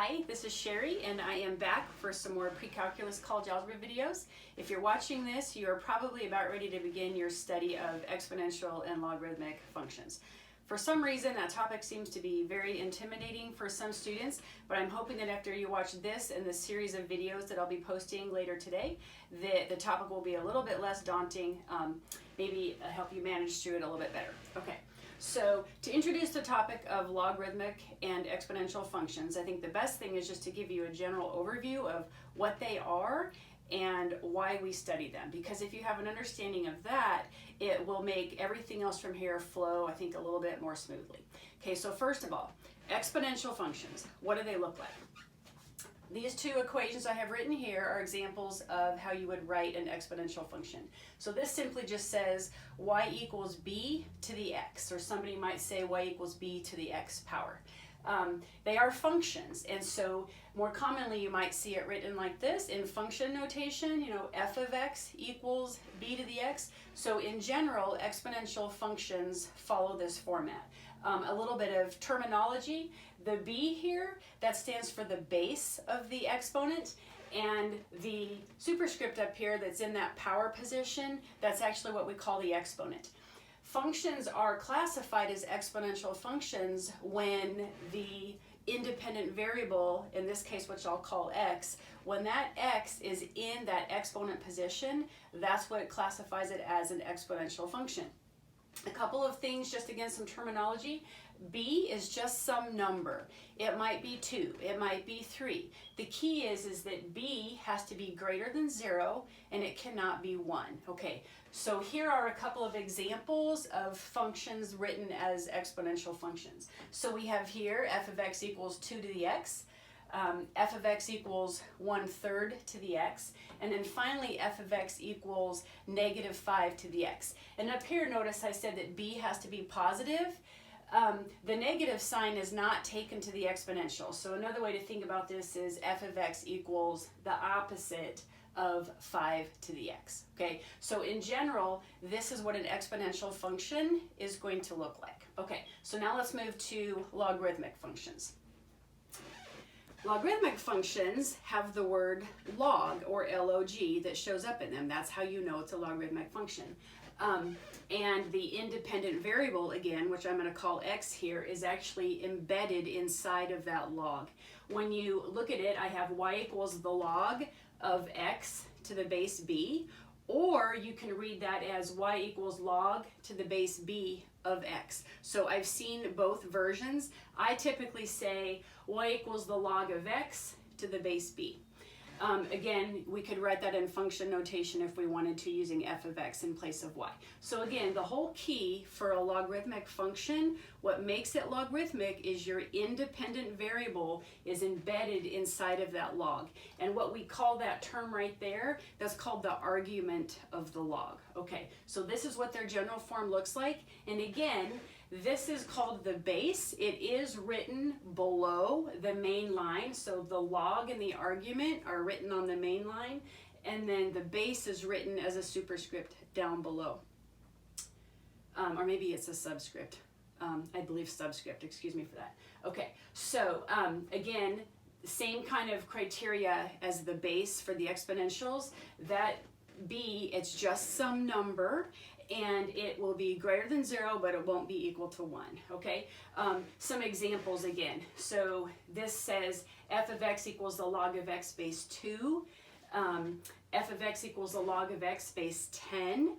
Hi, this is Sherry, and I am back for some more pre-calculus college algebra videos. If you're watching this, you're probably about ready to begin your study of exponential and logarithmic functions. For some reason, that topic seems to be very intimidating for some students, but I'm hoping that after you watch this and the series of videos that I'll be posting later today, the topic will be a little bit less daunting, maybe help you manage through it a little bit better. Okay. So to introduce the topic of logarithmic and exponential functions, I think the best thing is just to give you a general overview of what they are and why we study them. Because if you have an understanding of that, it will make everything else from here flow, I think, a little bit more smoothly. Okay, so first of all, exponential functions. What do they look like? These two equations I have written here are examples of how you would write an exponential function. So this simply just says y equals b to the x, or somebody might say y equals b to the x power. They are functions, and so more commonly you might see it written like this in function notation, f of x equals b to the x. So in general, exponential functions follow this format. A little bit of terminology. The b here, that stands for the base of the exponent, and the superscript up here that's in that power position, that's actually what we call the exponent. Functions are classified as exponential functions when the independent variable, in this case which I'll call x, when that x is in that exponent position, that's what classifies it as an exponential function. A couple of things, just again some terminology. B is just some number. It might be 2, it might be 3. The key is that b has to be greater than 0 and it cannot be 1. Okay, so here are a couple of examples of functions written as exponential functions. So we have here f of x equals 2 to the x, f of x equals 1/3 to the x, and then finally f of x equals negative 5 to the x. And up here, notice I said that b has to be positive. The negative sign is not taken to the exponential. So another way to think about this is f of x equals the opposite of 5 to the x. Okay, so in general, this is what an exponential function is going to look like. Okay, so now let's move to logarithmic functions. Logarithmic functions have the word log, or log, that shows up in them. That's how you know it's a logarithmic function. And the independent variable, again, which I'm going to call x here, is actually embedded inside of that log. When you look at it, I have y equals the log of x to the base b, or you can read that as y equals log to the base b of x. So I've seen both versions. I typically say y equals the log of x to the base b. Again, we could write that in function notation if we wanted to, using f of x in place of y. So again, the whole key for a logarithmic function, what makes it logarithmic is your independent variable is embedded inside of that log. And what we call that term right there, that's called the argument of the log. Okay, so this is what their general form looks like. And again, this is called the base. It is written below the main line. So the log and the argument are written on the main line, and then the base is written as a superscript down below. Or maybe it's a subscript. I believe subscript, excuse me for that. Okay, so again, same kind of criteria as the base for the exponentials. That b, it's just some number, and it will be greater than 0, but it won't be equal to 1, okay? Some examples again. So this says f of x equals the log of x base 2, f of x equals the log of x base 10,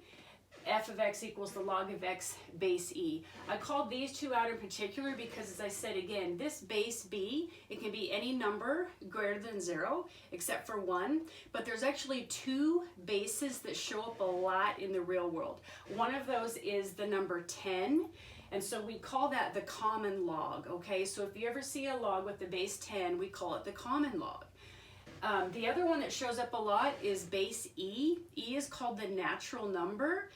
f of x equals the log of x base e. I called these two out in particular because, as I said again, this base b, it can be any number greater than 0 except for 1, but there's actually two bases that show up a lot in the real world. One of those is the number 10, and so we call that the common log, okay? So if you ever see a log with the base 10, we call it the common log. The other one that shows up a lot is base e. E is called the natural number.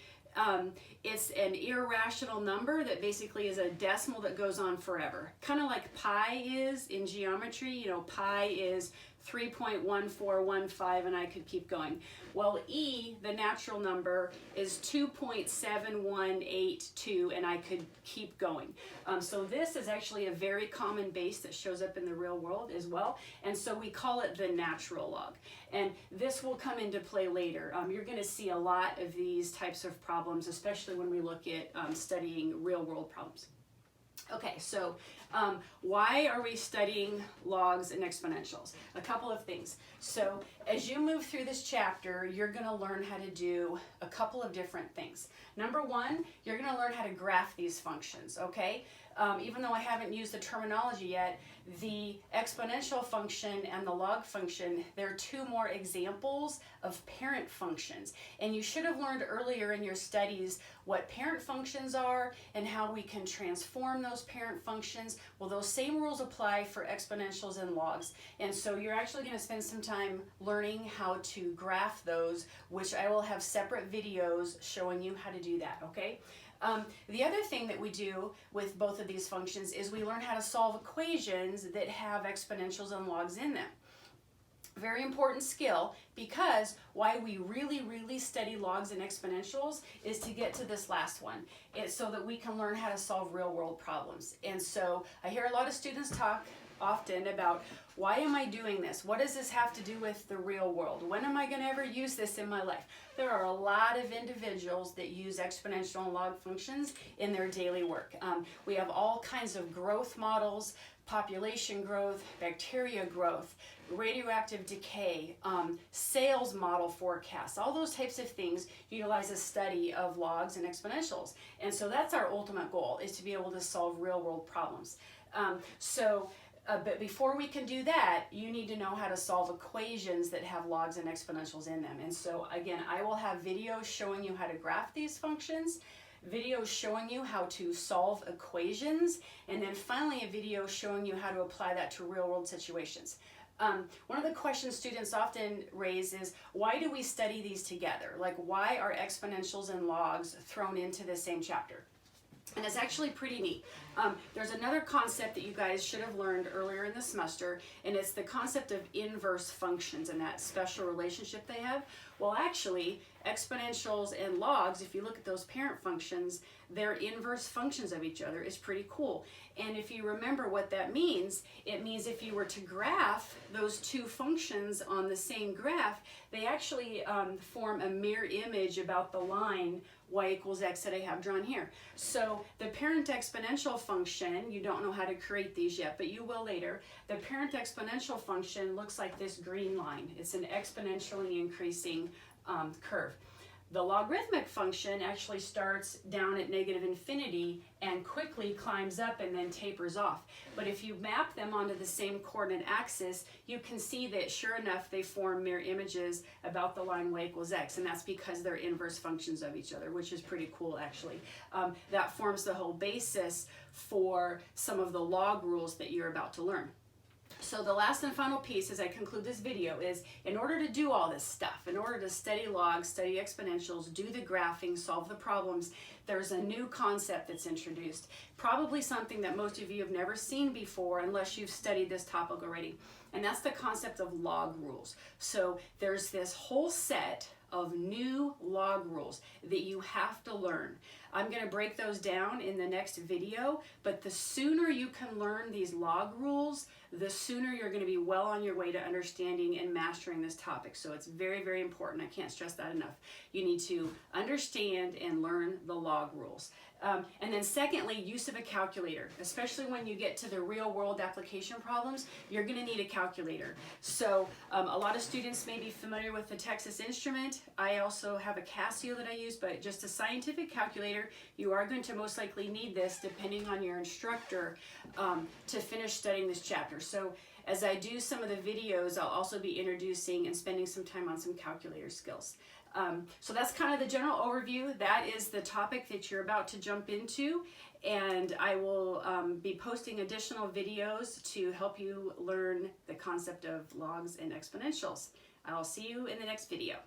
It's an irrational number that basically is a decimal that goes on forever. Kind of like pi is in geometry. Pi is 3.1415, and I could keep going. Well, e, the natural number, is 2.7182, and I could keep going. So this is actually a very common base that shows up in the real world as well, and so we call it the natural log. And this will come into play later. You're going to see a lot of these types of problems, especially when we look at studying real world problems. Okay, so why are we studying logs and exponentials? A couple of things. So as you move through this chapter, you're going to learn how to do a couple of different things. Number one, you're going to learn how to graph these functions, okay? Even though I haven't used the terminology yet, the exponential function and the log function, they're two more examples of parent functions. And you should have learned earlier in your studies what parent functions are and how we can transform those parent functions. Well, those same rules apply for exponentials and logs. And so you're actually going to spend some time learning how to graph those, which I will have separate videos showing you how to do that, okay? The other thing that we do with both of these functions is we learn how to solve equations that have exponentials and logs in them. Very important skill, because why we really study logs and exponentials is to get to this last one. It's so that we can learn how to solve real world problems. And so I hear a lot of students talk often about, why am I doing this? What does this have to do with the real world? When am I going to ever use this in my life? There are a lot of individuals that use exponential and log functions in their daily work. We have all kinds of growth models, population growth, bacteria growth, radioactive decay, sales model forecasts. All those types of things utilize a study of logs and exponentials. And so that's our ultimate goal, is to be able to solve real world problems. But before we can do that, you need to know how to solve equations that have logs and exponentials in them. And so again, I will have videos showing you how to graph these functions, videos showing you how to solve equations, and then finally a video showing you how to apply that to real world situations. One of the questions students often raise is, why do we study these together? Like, why are exponentials and logs thrown into the same chapter? And it's actually pretty neat. There's another concept that you guys should have learned earlier in the semester, and it's the concept of inverse functions and that special relationship they have. Well, actually, exponentials and logs, if you look at those parent functions, they're inverse functions of each other. It's pretty cool. And if you remember what that means, it means if you were to graph those two functions on the same graph, they actually form a mirror image about the line y equals x that I have drawn here. So the parent exponential function, you don't know how to create these yet, but you will later. The parent exponential function looks like this green line. It's an exponentially increasing curve. The logarithmic function actually starts down at -infinity and quickly climbs up and then tapers off. But if you map them onto the same coordinate axis, you can see that sure enough they form mirror images about the line y equals x, and that's because they're inverse functions of each other, which is pretty cool actually. That forms the whole basis for some of the log rules that you're about to learn. So the last and final piece as I conclude this video is, in order to do all this stuff, in order to study logs, study exponentials, do the graphing, solve the problems, there's a new concept that's introduced. Probably something that most of you have never seen before unless you've studied this topic already. And that's the concept of log rules. So there's this whole set of new log rules that you have to learn. I'm going to break those down in the next video, but the sooner you can learn these log rules, the sooner you're going to be well on your way to understanding and mastering this topic. So it's very important. I can't stress that enough. You need to understand and learn the log rules. And then secondly, use of a calculator. Especially when you get to the real world application problems, you're going to need a calculator. So a lot of students may be familiar with the Texas Instrument. I also have a Casio that I use, but just a scientific calculator, you are going to most likely need this depending on your instructor to finish studying this chapter. So as I do some of the videos, I'll also be introducing and spending some time on some calculator skills. So that's kind of the general overview. That is the topic that you're about to jump into, and I will be posting additional videos to help you learn the concept of logs and exponentials. I'll see you in the next video.